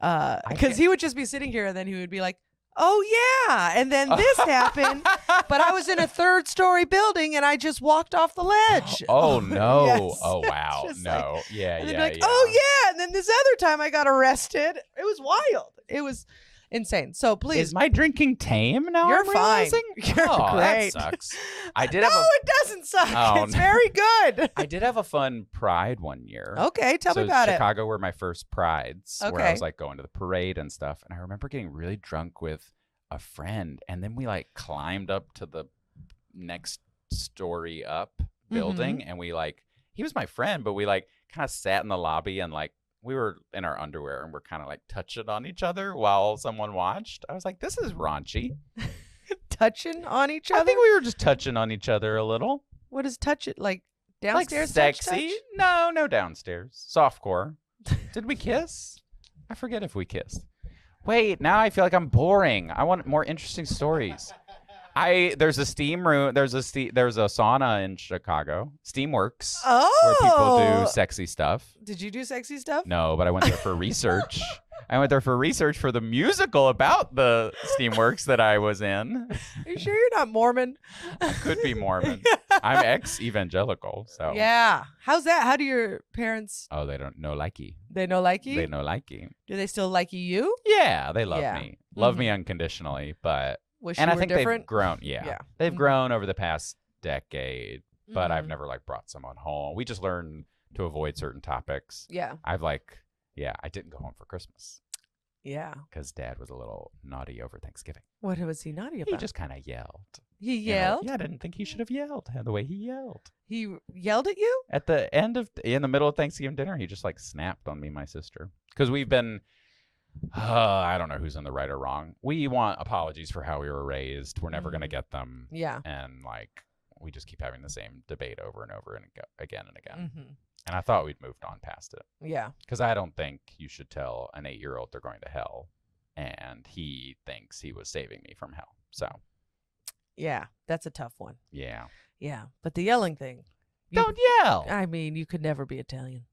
I Because can't- he would just be sitting here and then he would be like, oh yeah, and then this happened. But I was in a 3rd-story building and I just walked off the ledge. Oh no! Yes. Oh wow! Just No! like- Yeah, And they'd yeah, be like, yeah. oh yeah, and then this other time I got arrested. It was wild. It was insane. So please, Is my drinking tame now? you're I'm fine. realizing? You're Oh, great. that sucks. I did No, have it doesn't suck. Oh, It's no. very good. I did have a fun Pride one year. Okay, tell so me about Chicago were my first Prides, where I Okay. was like going to the parade and stuff. And I remember getting really drunk with a friend, and then we like climbed up to the next story up building, Mm-hmm. and we like he was my friend, but we like kind of sat in the lobby and like we were in our underwear and we're kind of like touching on each other while someone watched. I was like, this is raunchy. it. Touching on each I other? think we were just touching on each other a little. What is touch it? Like Like downstairs sexy. touch? No downstairs. Softcore. Did we kiss? I forget if we kissed. Wait, now I feel like I'm boring. I want more interesting stories. There's a steam room. There's a sauna in Chicago. Steamworks, Oh. where people do sexy stuff. Did you do sexy stuff? No, but I went there for research. I went there for research for the musical about the Steamworks that I was in. Are you sure you're not Mormon? I could be Mormon. I'm ex-evangelical, so. Yeah. How's that? How do your parents, Oh, they don't know likey. they know likey? They know likey. Do they still likey you? Yeah, they love Yeah. me. Love me unconditionally, but Wish and you I were think different? they've grown. Yeah. Yeah. They've Mhm. grown over the past decade, but I've Mhm. never like brought someone home. We just learned to avoid certain topics. Yeah. I didn't go home for Christmas Yeah. because Dad was a little naughty over Thanksgiving. What was he naughty about? He just kind of yelled. He You know? yelled? Yeah, I didn't think he should have yelled the way he yelled. He yelled at you? At the end of, in the middle of Thanksgiving dinner, he just like snapped on me and my sister. Because we've been, I don't know who's in the right or wrong. We want apologies for how we were raised. We're never going to get them. Yeah. And like, we just keep having the same debate over and over and again and again. Mm-hmm. And I thought we'd moved on past it. Yeah. Because I don't think you should tell an 8-year-old they're going to hell. And he thinks he was saving me from hell. So, Yeah. That's a tough one. yeah. Yeah. But the yelling thing. Don't yell. I mean, you could never be Italian.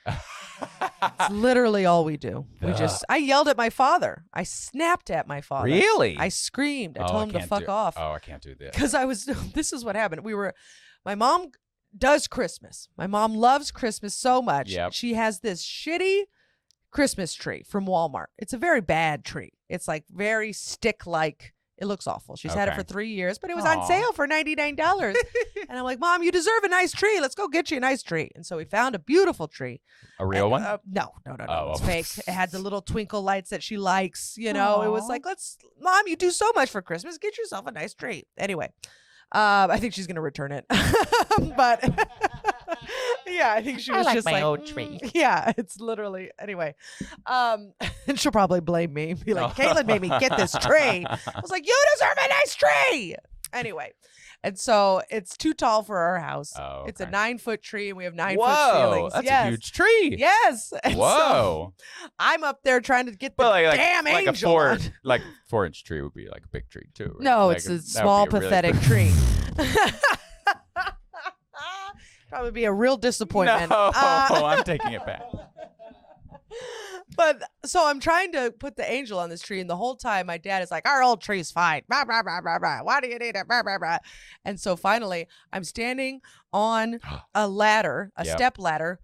It's literally all we do. I yelled at my father. I snapped at my father. Really? I screamed. I told him to fuck off. Oh, I can't do this. Because this is what happened. My mom does Christmas. My mom loves Christmas so much. Yep. She has this shitty Christmas tree from Walmart. It's a very bad tree. It's like very stick-like. It looks awful. She's had it for 3 years, but it was on sale for $99. And I'm like, Mom, you deserve a nice tree. Let's go get you a nice tree. And so we found a beautiful tree. A real one? No. Oh. It's fake. It had the little twinkle lights that she likes. You know, It was like, Mom, you do so much for Christmas. Get yourself a nice tree. Anyway, I think she's going to return it. But yeah, I think she was just like, old tree. Yeah, it's literally, anyway. And she'll probably blame me. Be like, Caitlin made me get this tree. I was like, you deserve a nice tree. Anyway. And so it's too tall for our house. Oh, okay. It's a 9-foot tree, and we have 9-foot Whoa, ceilings. that's a huge tree. Yes. And Whoa. so I'm up there trying to get the Well, damn like angel on. a 4-inch tree would be like a big tree too. Right? No, Like, it's a that small, would be pathetic tree. Probably be a real disappointment. No, I'm taking it back. But so I'm trying to put the angel on this tree, and the whole time my dad is like, our old tree's fine. Blah, blah, blah, blah, blah. Why do you need it? Blah, blah, blah. And so finally, I'm standing on a ladder, a step ladder,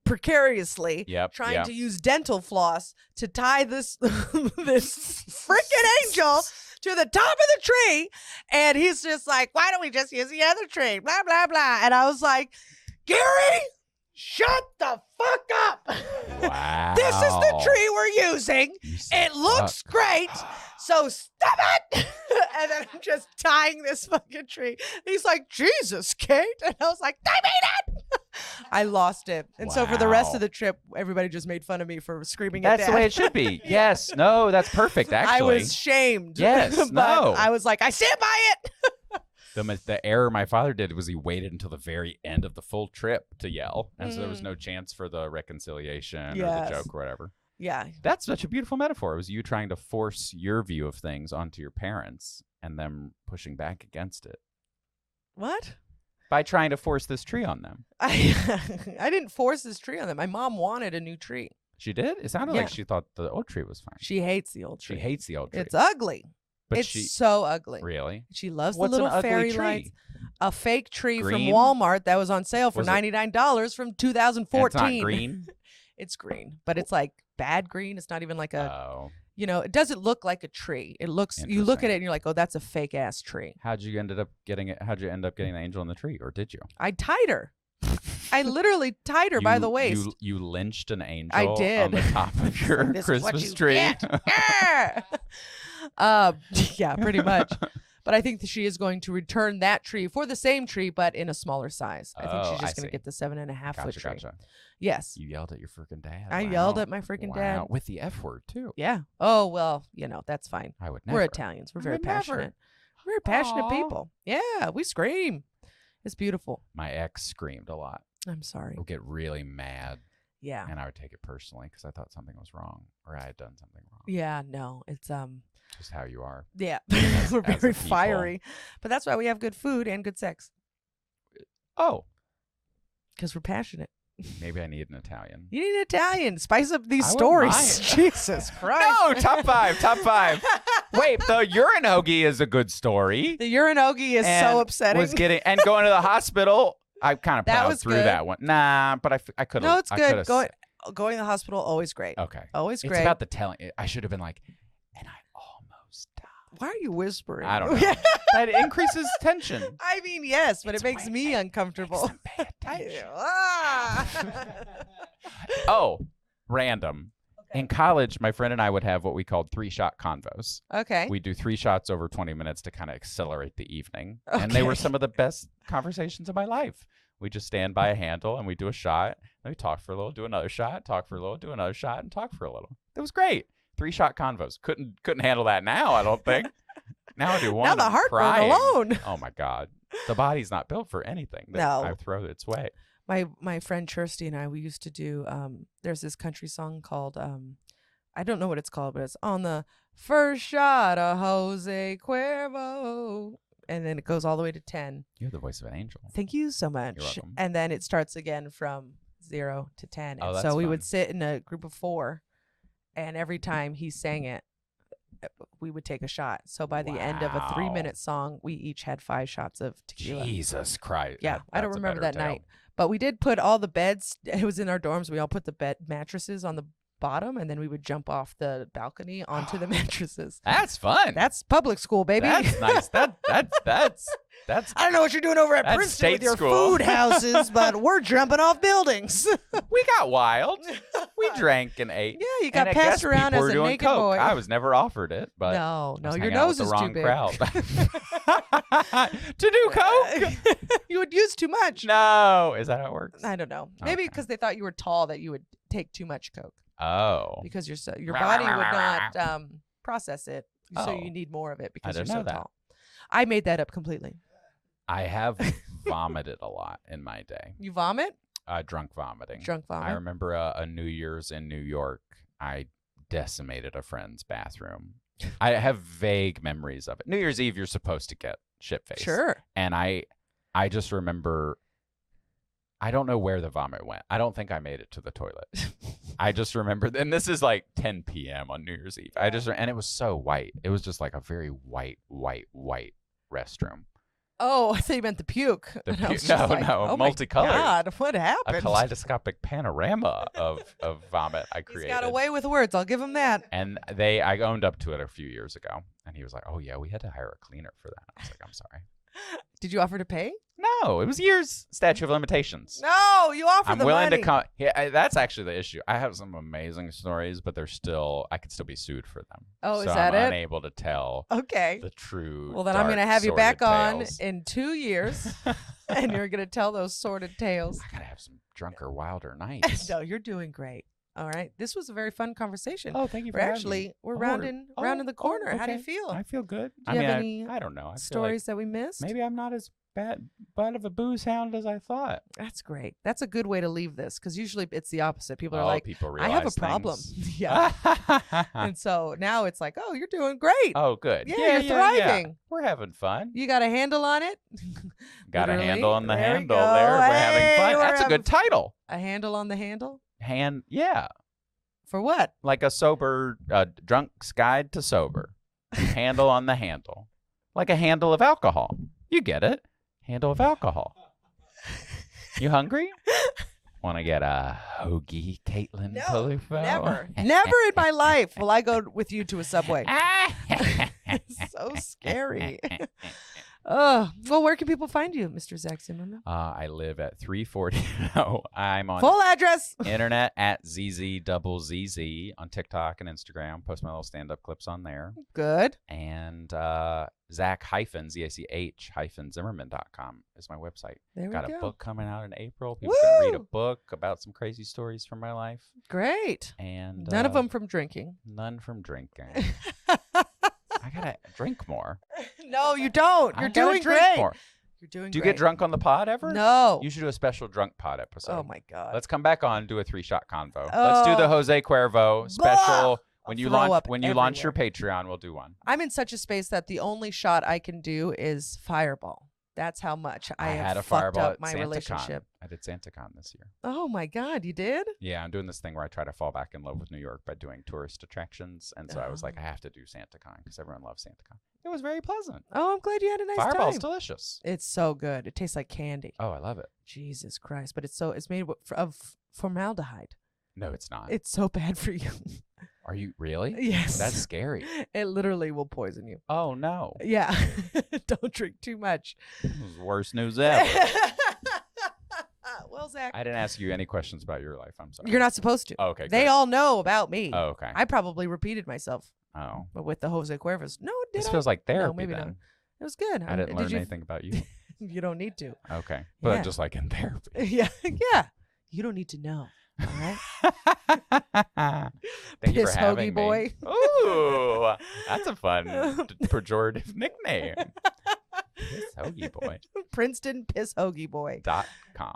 precariously, trying to use dental floss to tie this this freaking angel to the top of the tree. And he's just like, why don't we just use the other tree? Blah, blah, blah. And I was like, Gary, shut the fuck up. Wow. This is the tree we're using. It looks great. So stop it. And then I'm just tying this fucking tree. He's like, Jesus, Kate. And I was like, I made it. I lost it. And so for the rest of the trip, everybody just made fun of me for screaming at Dad. That's the way it should be. Yes. No, that's perfect, actually. I was shamed. Yes. But No. I was like, I stand by it. The error my father did was he waited until the very end of the full trip to yell. And so there was no chance for the reconciliation or the joke or whatever. Yeah. That's such a beautiful metaphor. It was you trying to force your view of things onto your parents and them pushing back against it. What? By trying to force this tree on them. I didn't force this tree on them. My mom wanted a new tree. She did? It sounded like she thought the old tree was fine. She hates the old tree. She hates the old tree. It's ugly. But it's so ugly. Really? She loves What's the little an ugly fairy tree? lights. A fake tree Green? from Walmart that was on sale for Was it- $99 from 2014. It's not green? It's green, but it's like bad green. It's not even like a, Oh. it doesn't look like a tree. It looks, you look at it and you're like, oh, that's a fake ass tree. How'd you end up getting the angel in the tree, or did you? I tied her. I literally tied her by the waist. You lynched an angel I did. on the top of your This is what Christmas you tree. get. Yeah, pretty much. But I think that she is going to return that tree for the same tree, but in a smaller size. I think she's just going to get the 7.5-foot tree. Gotcha. Yes. You yelled at your freaking dad. I yelled at my freaking dad. With the F word, too. Yeah. Oh, well, that's fine. I would never. We're Italians. We're very passionate. We're very passionate people. Yeah, we scream. It's beautiful. My ex screamed a lot. I'm sorry. I would get really mad. Yeah. And I would take it personally because I thought something was wrong or I had done something wrong. Yeah, no, it's Just how you are. Yeah, As- we're as a very people. fiery, but that's why we have good food and good sex Oh, because we're passionate. maybe I need an Italian. You need an Italian. Spice up these I wouldn't stories. mind. Jesus Christ. No, top five. Wait, the urine hoagie is a good story. The urinogi is And so upsetting. Was getting and going to the hospital. I kind of That plowed was through good. that one. Nah, but I could have. No, it's good. Going to the hospital, always great. Okay. Always It's great. about the telling. I should have been like, and I almost died. Why are you whispering? I don't know. That increases tension. I mean, yes, but It's it makes way- me uncomfortable. Makes them pay attention. Ah. Oh, random. In college, my friend and I would have what we called 3-shot convos. Okay. We do 3 shots over 20 minutes to kind of accelerate the evening. And they were Okay. some of the best conversations of my life. We just stand by a handle and we do a shot. Then we talk for a little, do another shot, talk for a little, do another shot, and talk for a little. It was great. 3-shot convos. Couldn't handle that now, I don't think. Now I do one. Now the I'm heartburn crying. alone. Oh my God. The body's not built for anything that No. I throw its way. My friend Kirsty and I, we used to do there's this country song called I don't know what it's called, but it's on the first shot of Jose Cuervo. and then it goes all the way to 10. You have the voice of an angel. Thank you so much. You're welcome. And then it starts again from 0 to 10. Oh, And that's so we fun. would sit in a group of 4, and every time he sang it, we would take a shot. So by the end of a 3-minute song, we each had 5 shots of tequila. Jesus Christ. Yeah, I don't That's a remember better that tale. night. But we did put all the beds. It was in our dorms. We all put the bed mattresses on the bottom, and then we would jump off the balcony onto the mattresses. That's fun. That's public school, baby. That's nice. That's I don't know what you're doing over at That's Princeton with state your school. food houses, but we're jumping off buildings. we got wild. We drank and ate. Yeah, you got And I passed guess around people as were a doing naked coke. boy. I was never offered it, but No, I was your hanging out nose with is the too wrong big. crowd. To do coke? You would use too much. No. Is that how it works? I don't know. Maybe Okay. because they thought you were tall that you would take too much coke Oh. because your body would not process it, so Oh. you need more of it because I you're didn't so know that. tall. I made that up completely. I have vomited a lot in my day. You vomit? Drunk vomiting. Drunk vomit? I remember a New Year's in New York. I decimated a friend's bathroom. I have vague memories of it. New Year's Eve, you're supposed to get shit-faced. Sure. And I just remember, I don't know where the vomit went. I don't think I made it to the toilet. I just remember, and this is like 10 p.m. on New Year's Eve. And it was so white. It was just like a very white restroom. Oh, I thought you meant the puke. The And I was puke- just no, like, no, oh my multicolored. God, what A happened? kaleidoscopic panorama of vomit I He's created. got away with words. I'll give him that. And I owned up to it a few years ago. And he was like, oh, yeah, we had to hire a cleaner for that. I was like, I'm sorry. Did you offer to pay? No, it was years statute of limitations. No, you offered I'm the willing money. to come. Yeah, that's actually the issue. I have some amazing stories, but I could still be sued for them. Oh, so is that I'm it? unable to tell Okay. the true. Well, then I'm going to dark, have you back sordid on tales. in 2 years, and you're going to tell those sordid tales. I gotta have some drunker, wilder nights. No, you're doing great. All right. This was a very fun conversation. Oh, thank you for We're having actually me. we're Oh, rounding the corner. How do you okay. feel? I feel good. Do you I have mean, any I don't know. I feel Stories that we like missed? maybe I'm not as bad of a booze hound as I thought. That's great. That's a good way to leave this because usually it's the opposite. People are Oh, like, people I have a realize problem. things. Yeah. And so now it's like, oh, you're doing great. Oh, good. Yeah, you're thriving. We're having fun. You got a handle on it? Got a Literally. handle on the There we handle go. there. We're Hey, having fun. we're That's a having good title. A handle on the handle? Yeah. For what? Like a drunk's guide to sober. Handle on the handle. Like a handle of alcohol. You get it. Handle of alcohol. You hungry? Want to get a hoagie, Caitlin No, Peluffo? Never. Never in my life will I go with you to a Subway. It's so scary. Well, where can people find you, Mr. Zach Zimmerman? I live at 340. No, I'm on Full address. internet at ZZZZ on TikTok and Instagram. Post my little stand-up clips on there. Good. And Zach-Zimmerman.com is my website. There we Got go. a book coming out in April. People can read a Woo! book about some crazy stories from my life. Great. And None of them from drinking. None from drinking. I gotta drink more. No, you don't. I You're gotta doing drink great. more. You're doing Do you great. get drunk on the pod ever? No. You should do a special drunk pod episode. Oh my God. Let's come back on, do a 3-shot convo. Let's do the Jose Cuervo special. When you Throw up launch your Patreon, we'll do one. I'm in such a space that the only shot I can do is Fireball. That's how much I have had a fucked Fireball up at my SantaCon. relationship. I did SantaCon this year. Oh my God, you did? Yeah, I'm doing this thing where I try to fall back in love with New York by doing tourist attractions. And so I was like, I have to do SantaCon because everyone loves SantaCon. It was very pleasant. Oh, I'm glad you had a nice Fireball's time. delicious. It's so good. It tastes like candy. Oh, I love it. Jesus Christ! But it's made of formaldehyde. No, it's not. It's so bad for you. Are you really? Yes. That's scary. It literally will poison you. Oh, no. Yeah. Don't drink too much. This is the worst news ever. Well, Zach, I didn't ask you any questions about your life. I'm sorry. you're not supposed to. Oh, okay. They good. all know about me. Oh, okay. I probably repeated myself Oh. with the Jose Cuervos. No, did This I? feels like therapy maybe then. not. It was good. I didn't learn Did you? anything about you. You don't need to. Okay. But Yeah. just like in therapy. Yeah. Yeah. You don't need to know. All right. Thank you Piss for having hoagie boy. me. Ooh, that's a fun pejorative nickname. Piss hoagie boy. Princeton piss hoagie boy. .com.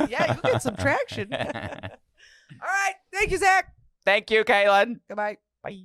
Yeah, you get some traction. All right. Thank you, Zach. Thank you, Caitlin. Goodbye. Bye.